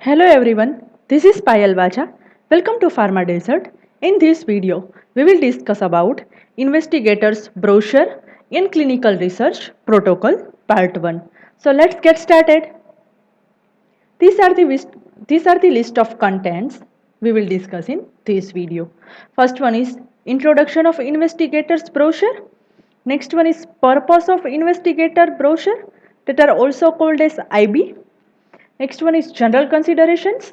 Hello everyone, this is Payal Vaja. Welcome to Pharma Desert. In this video, we will discuss about investigators brochure in clinical research protocol part 1. So let's get started. These are the these are the list of contents we will discuss in this video. First one is introduction of investigators brochure. Next one is purpose of investigator brochure that are also called as IB. Next one is general considerations,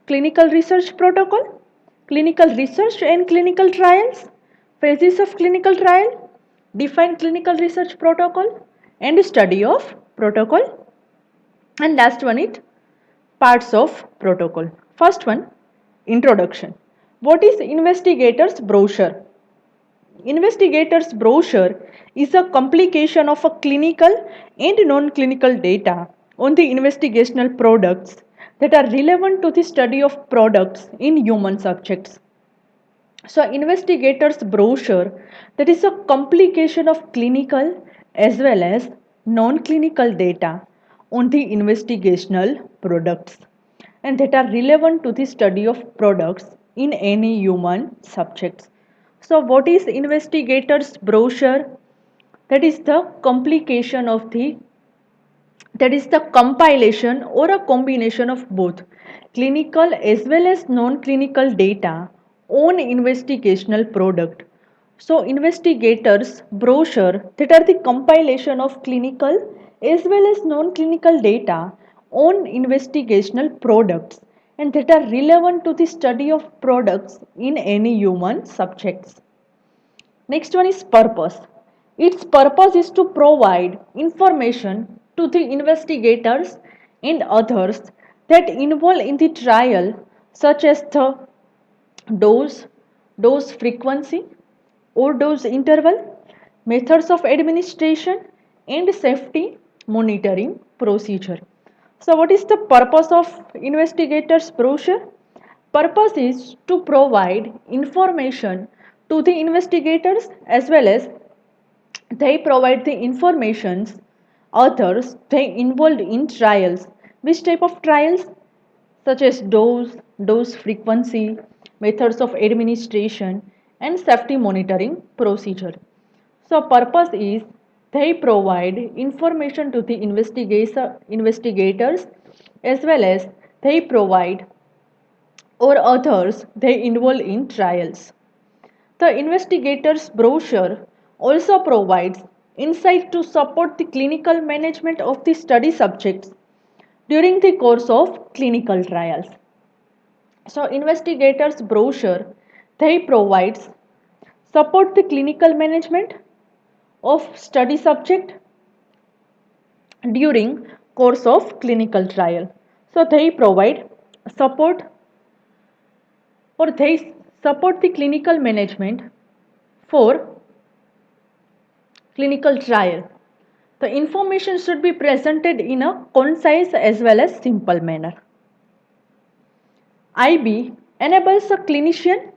clinical research protocol, clinical research and clinical trials, phases of clinical trial, define clinical research protocol, and study of protocol. And last one is parts of protocol. First one, introduction. What is investigator's brochure? Investigator's brochure is a complication of a clinical and non-clinical data on the investigational products that are relevant to the study of products in human subjects. So investigator's brochure, that is a complication of clinical as well as non-clinical data on the investigational products and that are relevant to the study of products in any human subjects. So what is investigator's brochure? That is the complication of the that is the compilation or a combination of both clinical as well as non-clinical data on investigational product. So investigators brochure, that are the compilation of clinical as well as non-clinical data on investigational products and that are relevant to the study of products in any human subjects. Next one is purpose. Its purpose is to provide information to the investigators and others that involved in the trial, such as the dose, dose frequency, or dose interval, methods of administration, and safety monitoring procedure. So, what is the purpose of investigators' brochure? Purpose is to provide information to the investigators as well as they provide the informations others they involved in trials. Which type of trials? Such as dose frequency, methods of administration, and safety monitoring procedure. So purpose is they provide information to the investigators as well as they provide or others they involve in trials. The investigator's brochure also provides insight to support the clinical management of the study subjects during the course of clinical trials. So investigators brochure they provides support the clinical management of study subject during course of clinical trial. So they provide support or they support the clinical management for clinical trial. The information should be presented in a concise as well as simple manner. IB enables a clinician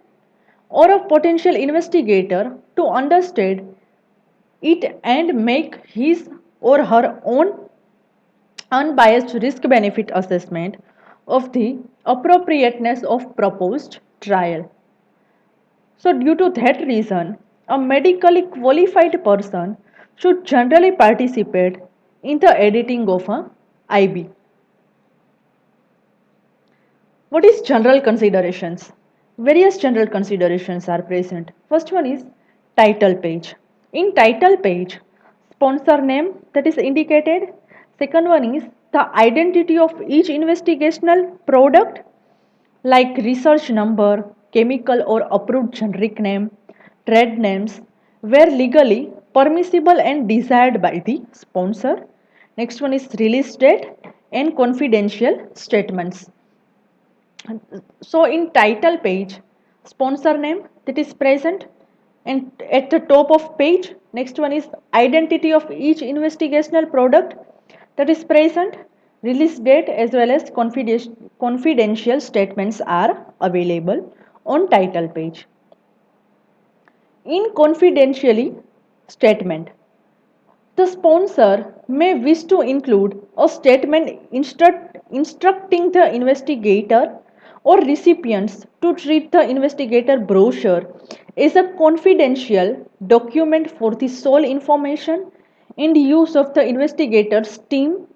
or a potential investigator to understand it and make his or her own unbiased risk benefit assessment of the appropriateness of proposed trial. So, due to that reason, a medically qualified person should generally participate in the editing of a IB. What is general considerations? Various general considerations are present. First one is title page. In title page, sponsor name that is indicated. Second one is the identity of each investigational product like research number, chemical or approved generic name, trade names were legally permissible and desired by the sponsor. Next one is release date and confidential statements. So in title page, sponsor name that is present and at the top of page, next one is identity of each investigational product that is present, release date as well as confidential statements are available on title page. In confidentially statement, The sponsor may wish to include a statement instructing the investigator or recipients to treat the investigator brochure as a confidential document for the sole information and use of the investigator's team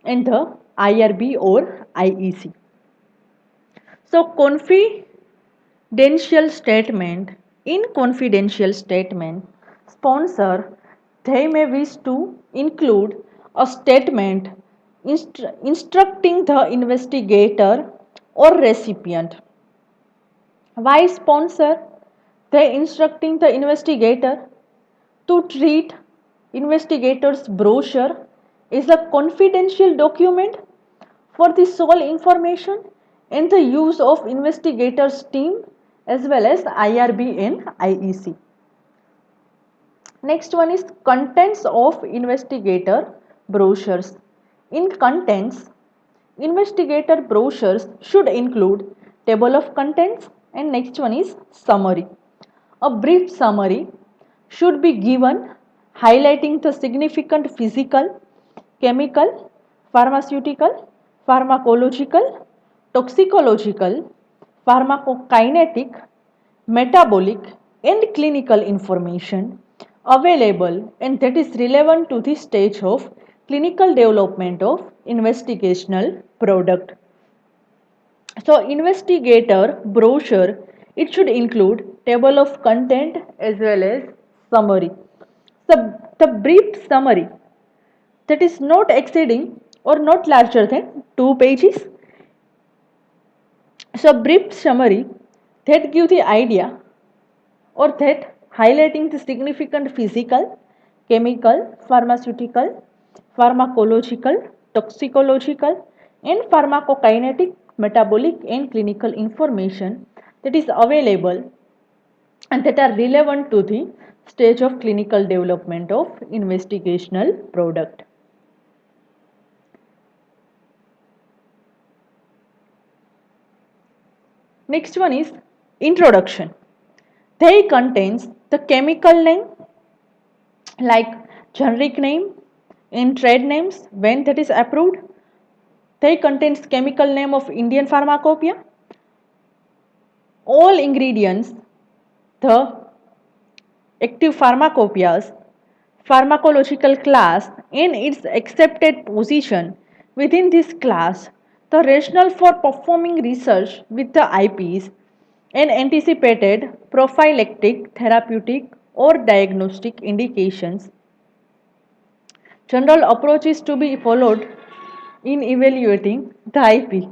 and the IRB or IEC. So, confidential statement, sponsor, they may wish to include a statement instructing the investigator or recipient. Why sponsor? They instructing the investigator to treat investigator's brochure is a confidential document for the sole information and the use of investigators team as well as IRB and IEC. Next one is contents of investigator brochures. In contents, investigator brochures should include table of contents, and next one is summary. A brief summary should be given highlighting the significant physical, chemical, pharmaceutical, pharmacological, toxicological, pharmacokinetic, metabolic and clinical information available and that is relevant to the stage of clinical development of investigational product. So investigator brochure, it should include table of content as well as summary. So the brief summary that is not exceeding or not larger than 2 pages. So brief summary that give the idea or that highlighting the significant physical, chemical, pharmaceutical, pharmacological, toxicological and pharmacokinetic, metabolic and clinical information that is available and that are relevant to the stage of clinical development of investigational product. Next one is introduction. They contains the chemical name like generic name in trade names when that is approved. They contains chemical name of Indian Pharmacopoeia. All ingredients, the active pharmacopoeias, pharmacological class and its accepted position within this class, the rationale for performing research with the IPs and anticipated prophylactic, therapeutic or diagnostic indications. General approaches to be followed in evaluating the IP.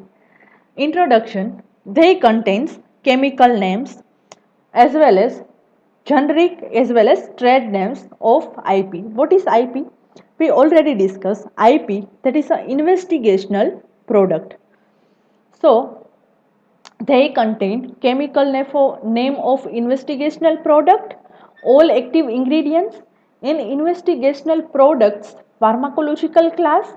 Introduction, they contains chemical names as well as generic as well as trade names of IP. What is IP? We already discussed IP, that is an investigational product. So they contain chemical name of investigational product, all active ingredients in investigational products, pharmacological class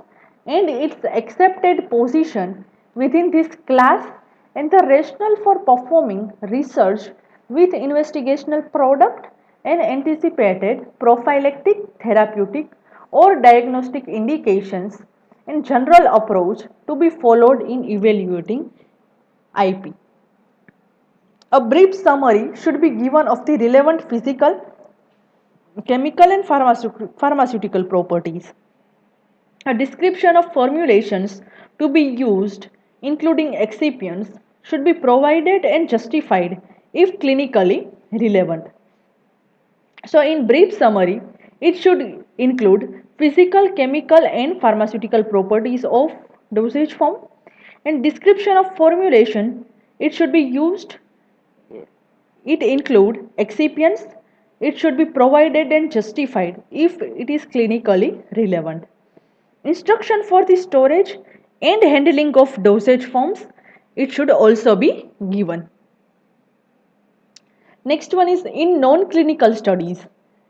and its accepted position within this class and the rationale for performing research with investigational product and anticipated prophylactic, therapeutic or diagnostic indications and general approach to be followed in evaluating IP. A brief summary should be given of the relevant physical, chemical and pharmaceutical properties. A description of formulations to be used, including excipients, should be provided and justified if clinically relevant. So, in brief summary, it should include physical, chemical and pharmaceutical properties of dosage form and description of formulation. It should be used, it include excipients, it should be provided and justified if it is clinically relevant. Instruction for the storage and handling of dosage forms, it should also be given. Next one is in non-clinical studies.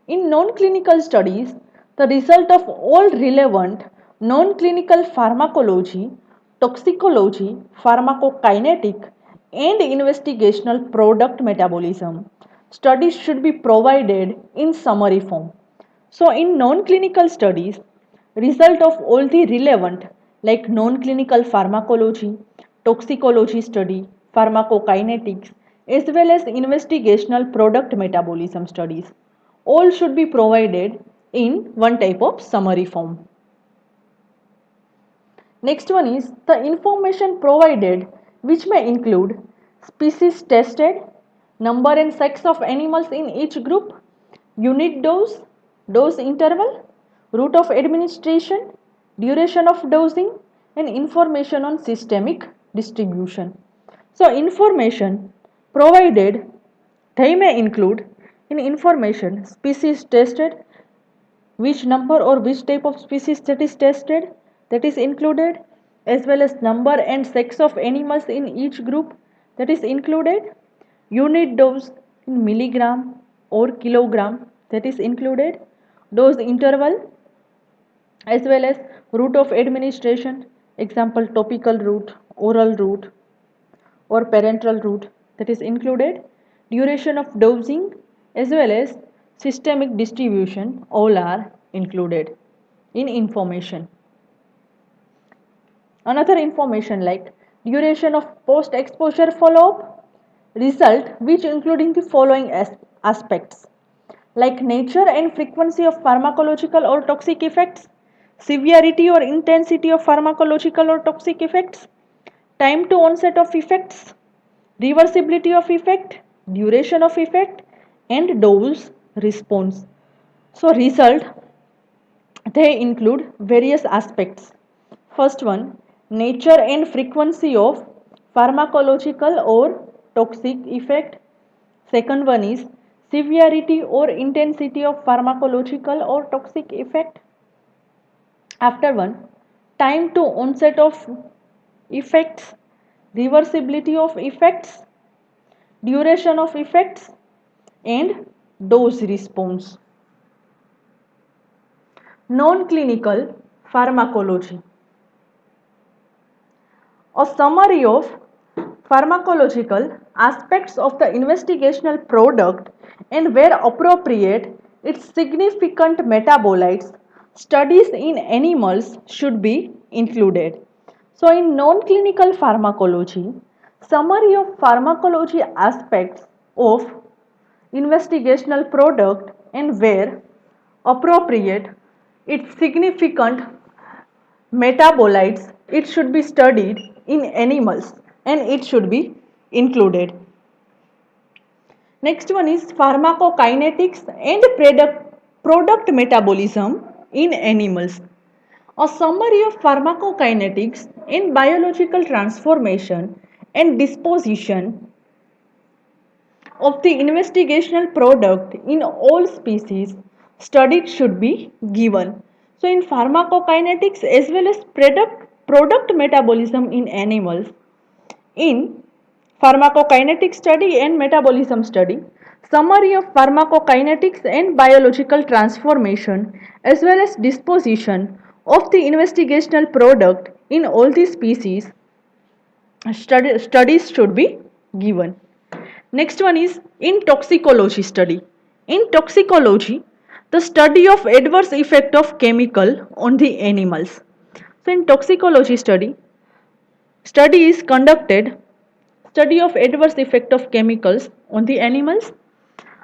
In non-clinical studies, the result of all relevant non-clinical pharmacology, toxicology, pharmacokinetic and investigational product metabolism studies should be provided in summary form. So in non-clinical studies, result of all the relevant like non-clinical pharmacology, toxicology study, pharmacokinetics, as well as investigational product metabolism studies, all should be provided in one type of summary form. Next one is the information provided, which may include species tested, number and sex of animals in each group, unit dose, dose interval, route of administration, duration of dosing, and information on systemic distribution. So information provided, they may include in information species tested, which number or which type of species that is tested, that is included, as well as number and sex of animals in each group, that is included, unit dose in milligram or kilogram, that is included, dose interval, as well as route of administration, example topical route, oral route, or parenteral route, that is included, duration of dosing, as well as systemic distribution, all are included in information. Another information like duration of post exposure follow up, result which including the following aspects like nature and frequency of pharmacological or toxic effects, severity or intensity of pharmacological or toxic effects, time to onset of effects, reversibility of effect, duration of effect, and dose response. So result, they include various aspects. First one, nature and frequency of pharmacological or toxic effect. Second one is severity or intensity of pharmacological or toxic effect. After one, time to onset of effects, reversibility of effects, duration of effects, and dose response. Non-clinical pharmacology. A summary of pharmacological aspects of the investigational product and where appropriate its significant metabolites studies in animals should be included. So in non-clinical pharmacology, summary of pharmacology aspects of investigational product and where appropriate its significant metabolites, it should be studied in animals and it should be included. Next one is pharmacokinetics and product metabolism in animals. A summary of pharmacokinetics in biological transformation and disposition of the investigational product in all species studied should be given. So in pharmacokinetics as well as product metabolism in animals, in pharmacokinetic study and metabolism study, summary of pharmacokinetics and biological transformation as well as disposition of the investigational product in all the species studies should be given. Next one is in toxicology study. In toxicology, the study of adverse effect of chemical on the animals. So in toxicology study is conducted, study of adverse effect of chemicals on the animals.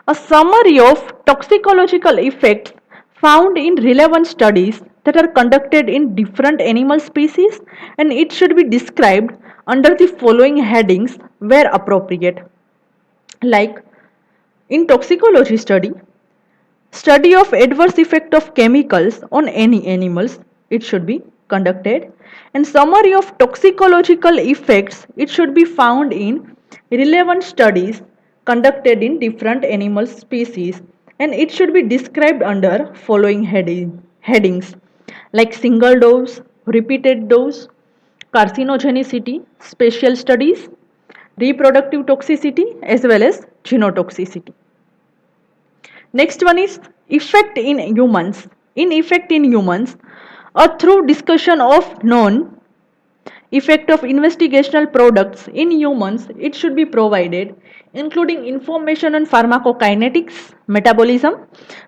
A summary of toxicological effects found in relevant studies that are conducted in different animal species, and it should be described under the following headings where appropriate. Like in toxicology study of adverse effect of chemicals on any animals, it should be conducted, and summary of toxicological effects, it should be found in relevant studies conducted in different animal species, and it should be described under following headings like single dose, repeated dose, carcinogenicity, spatial studies, reproductive toxicity, as well as genotoxicity. Next one is effect in humans. In effect in humans, a through discussion of known Effect of investigational products in humans, it should be provided, including information on pharmacokinetics, metabolism,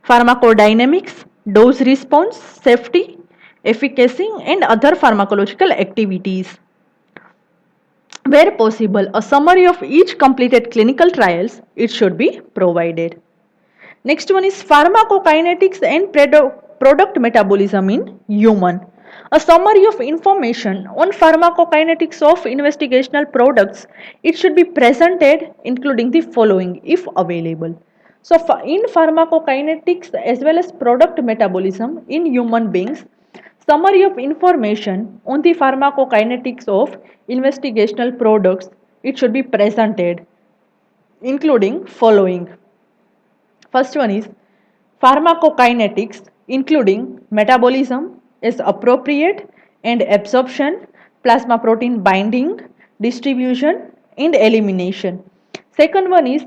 pharmacodynamics, dose response, safety, efficacy, and other pharmacological activities. Where possible, a summary of each completed clinical trials, it should be provided. Next one is pharmacokinetics and product metabolism in human. A summary of information on pharmacokinetics of investigational products, it should be presented including the following if available. So in pharmacokinetics as well as product metabolism in human beings, summary of information on the pharmacokinetics of investigational products, it should be presented including following. First one is pharmacokinetics, including metabolism is appropriate and absorption, plasma protein binding, distribution, and elimination. Second one is,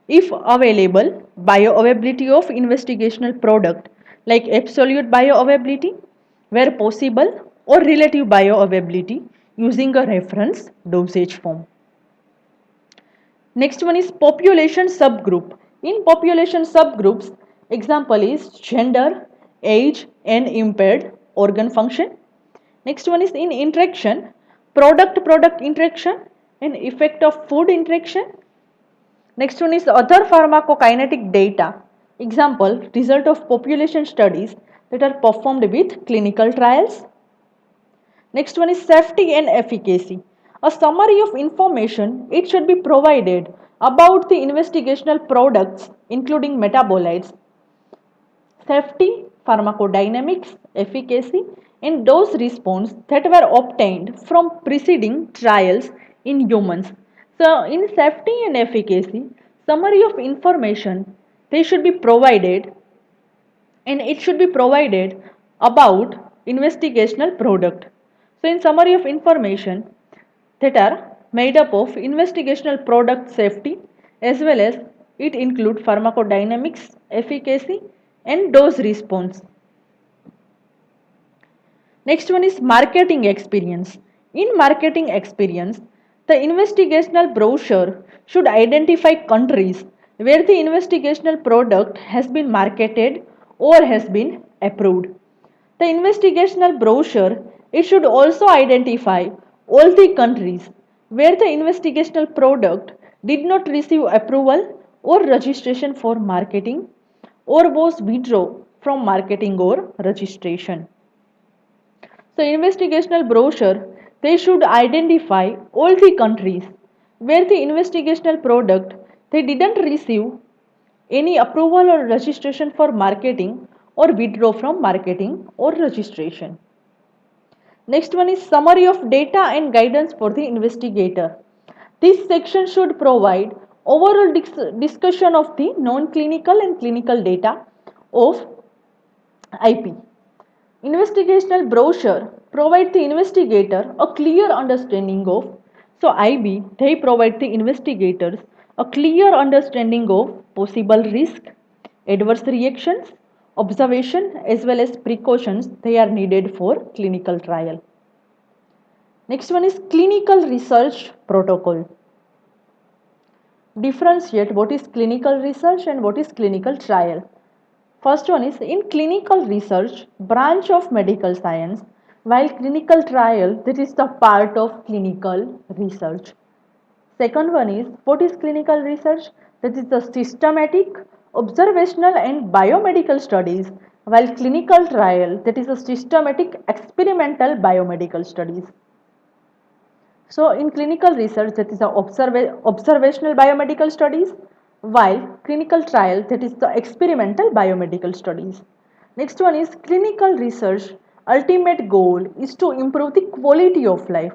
if available, bioavailability of investigational product like absolute bioavailability where possible or relative bioavailability using a reference dosage form. Next one is population subgroup. In population subgroups, example is gender, age, and impaired organ function. Next one is in interaction, product-product interaction and effect of food interaction. Next one is other pharmacokinetic data. Example, result of population studies that are performed with clinical trials. Next one is safety and efficacy. A summary of information, it should be provided about the investigational products including metabolites, safety, pharmacodynamics, efficacy, and dose response that were obtained from preceding trials in humans. So in safety and efficacy, summary of information, they should be provided and it should be provided about investigational product. So in summary of information that are made up of investigational product safety as well as it include pharmacodynamics, efficacy and dose response. Next one is marketing experience. In marketing experience, the investigational brochure should identify countries where the investigational product has been marketed or has been approved. The investigational brochure, it should also identify all the countries where the investigational product did not receive approval or registration for marketing or was withdrawn from marketing or registration. So investigational brochure, they should identify all the countries where the investigational product they didn't receive any approval or registration for marketing or withdraw from marketing or registration. Next one is summary of data and guidance for the investigator. This section should provide overall discussion of the non-clinical and clinical data of IP. Investigational brochure provide the investigator a clear understanding of, so IB, they provide the investigators a clear understanding of possible risk, adverse reactions, observation as well as precautions they are needed for clinical trial. Next one is clinical research protocol. Differentiate what is clinical research and what is clinical trial. First one is in clinical research, branch of medical science, while clinical trial, that is the part of clinical research. Second one is what is clinical research? That is the systematic, observational and biomedical studies, while clinical trial, that is a systematic experimental biomedical studies. So in clinical research, that is the observational biomedical studies, while clinical trial, that is the experimental biomedical studies. Next one is clinical research. Ultimate goal is to improve the quality of life.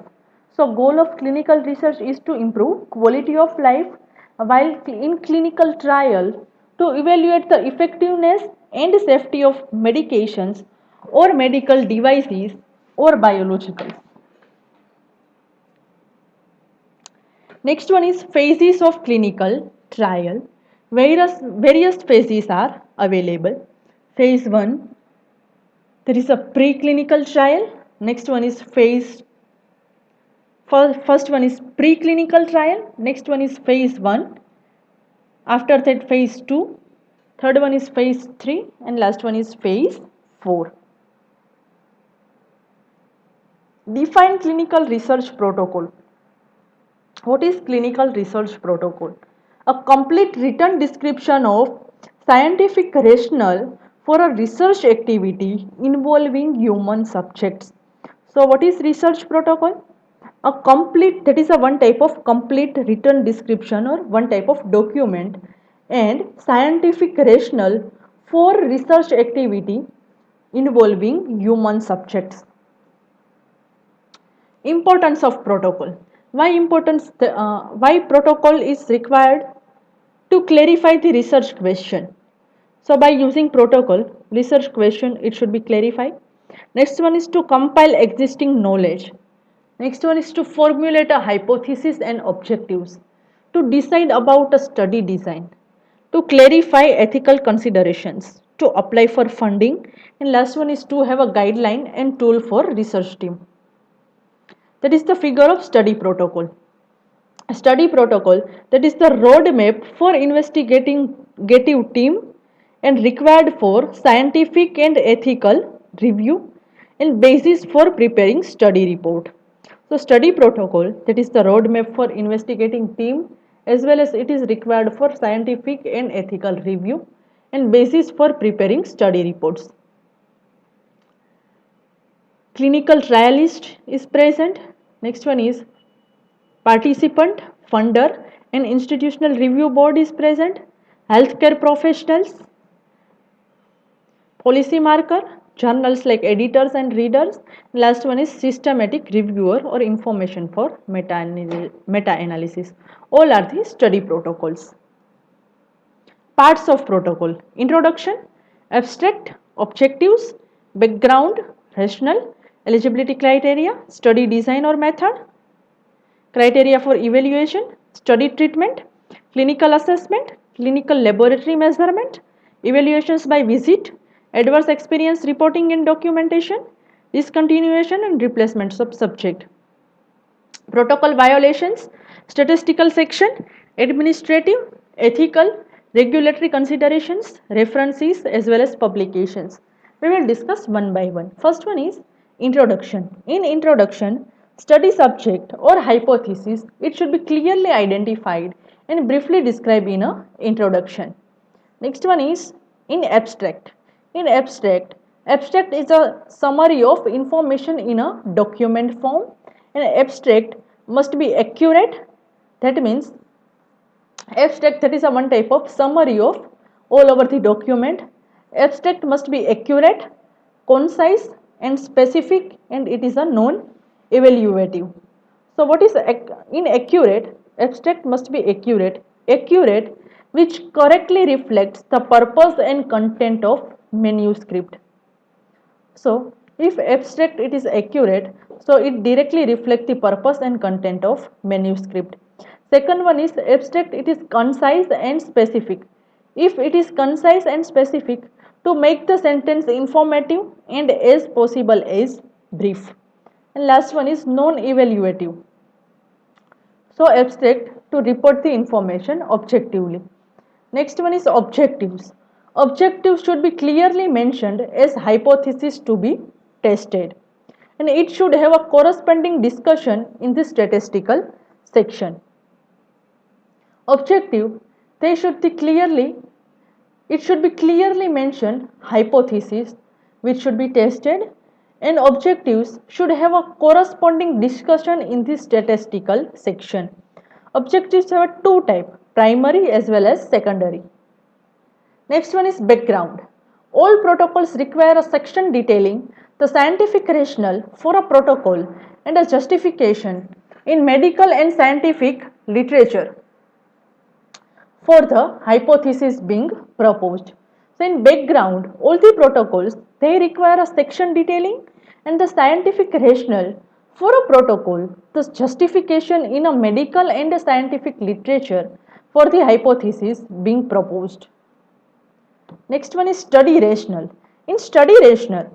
So goal of clinical research is to improve quality of life, while in clinical trial to evaluate the effectiveness and safety of medications or medical devices or biologicals. Next one is phases of clinical trial. Various phases are available. Phase 1, there is a preclinical trial. Next one is phase First one is preclinical trial, next one is phase 1, after that phase 2, third one is phase 3, and last one is phase 4. Define clinical research protocol. What is clinical research protocol? A complete written description of scientific rationale for a research activity involving human subjects. So what is research protocol? A complete, that is a one type of complete written description or one type of document and scientific rationale for research activity involving human subjects. Importance of protocol. Why protocol is required? To clarify the research question. So by using protocol, research question it should be clarified. Next one is to compile existing knowledge. Next one is to formulate a hypothesis and objectives, to decide about a study design, to clarify ethical considerations, to apply for funding, and last one is to have a guideline and tool for research team. That is the figure of study protocol. A study protocol, that is the roadmap for investigative team and required for scientific and ethical review and basis for preparing study report. So study protocol, that is the roadmap for investigating team as well as it is required for scientific and ethical review and basis for preparing study reports. Clinical trialist is present. Next one is participant, funder, and institutional review board is present. Healthcare professionals, policy marker, journals like editors and readers. Last one is systematic reviewer or information for meta-analysis. All are the study protocols. Parts of protocol: introduction, abstract, objectives, background, rationale, eligibility criteria, study design or method, criteria for evaluation, study treatment, clinical assessment, clinical laboratory measurement, evaluations by visit, adverse experience reporting and documentation, discontinuation and replacements of subject. Protocol violations, statistical section, administrative, ethical, regulatory considerations, references as well as publications. We will discuss one by one. First one is introduction. In introduction, study subject or hypothesis, it should be clearly identified and briefly described in a introduction. Next one is in abstract. In abstract, abstract is a summary of information in a document form. An abstract must be accurate. That means abstract, that is a one type of summary of all over the document. Abstract must be accurate, concise and specific, and it is a non-evaluative. So what is inaccurate? Abstract must be accurate which correctly reflects the purpose and content of manuscript. So if abstract it is accurate, so it directly reflects the purpose and content of manuscript. Second one is abstract, it is concise and specific. If it is concise and specific, to make the sentence informative and as possible as brief. And last one is non-evaluative. So abstract, to report the information objectively. Next one is objectives. Objectives should be clearly mentioned as hypothesis to be tested, and it should have a corresponding discussion in the statistical section. Objective, they should be clearly, it should be clearly mentioned hypothesis which should be tested, and objectives should have a corresponding discussion in the statistical section. Objectives have two types, primary as well as secondary. Next one is background. All protocols require a section detailing the scientific rationale for a protocol and a justification in medical and scientific literature for the hypothesis being proposed. So in background, all the protocols, they require a section detailing and the scientific rationale for a protocol, the justification in a medical and a scientific literature for the hypothesis being proposed. Next one is study rationale. In study rationale,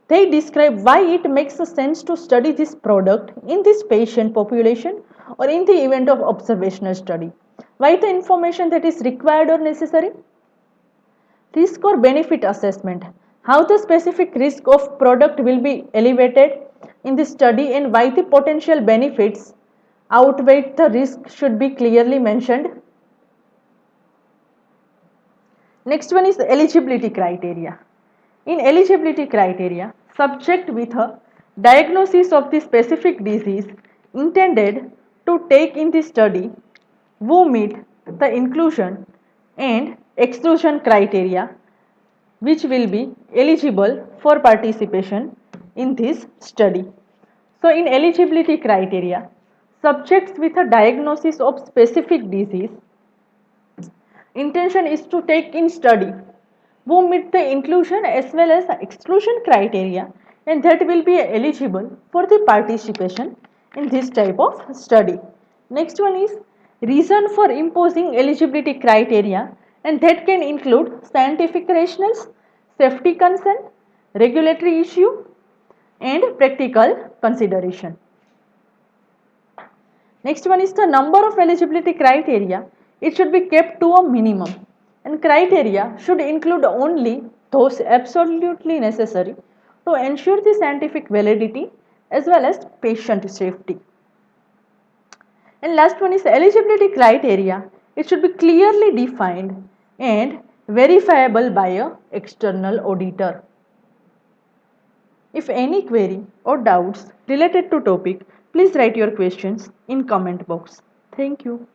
They describe why it makes sense to study this product in this patient population or in the event of observational study. Why the information that is required or necessary? Risk or benefit assessment. How the specific risk of product will be elevated in the study and why the potential benefits outweigh the risk should be clearly mentioned. Next one is the eligibility criteria. In eligibility criteria, subject with a diagnosis of the specific disease intended to take in the study who meet the inclusion and exclusion criteria which will be eligible for participation in this study. So in eligibility criteria, subjects with a diagnosis of specific disease intention is to take in study who meet the inclusion as well as exclusion criteria and that will be eligible for the participation in this type of study. Next one is reason for imposing eligibility criteria and that can include scientific rationales, safety concern, regulatory issue and practical consideration. Next one is the number of eligibility criteria. It should be kept to a minimum and criteria should include only those absolutely necessary to ensure the scientific validity as well as patient safety. And last one is eligibility criteria. It should be clearly defined and verifiable by a external auditor. If any query or doubts related to topic, please write your questions in comment box. Thank you.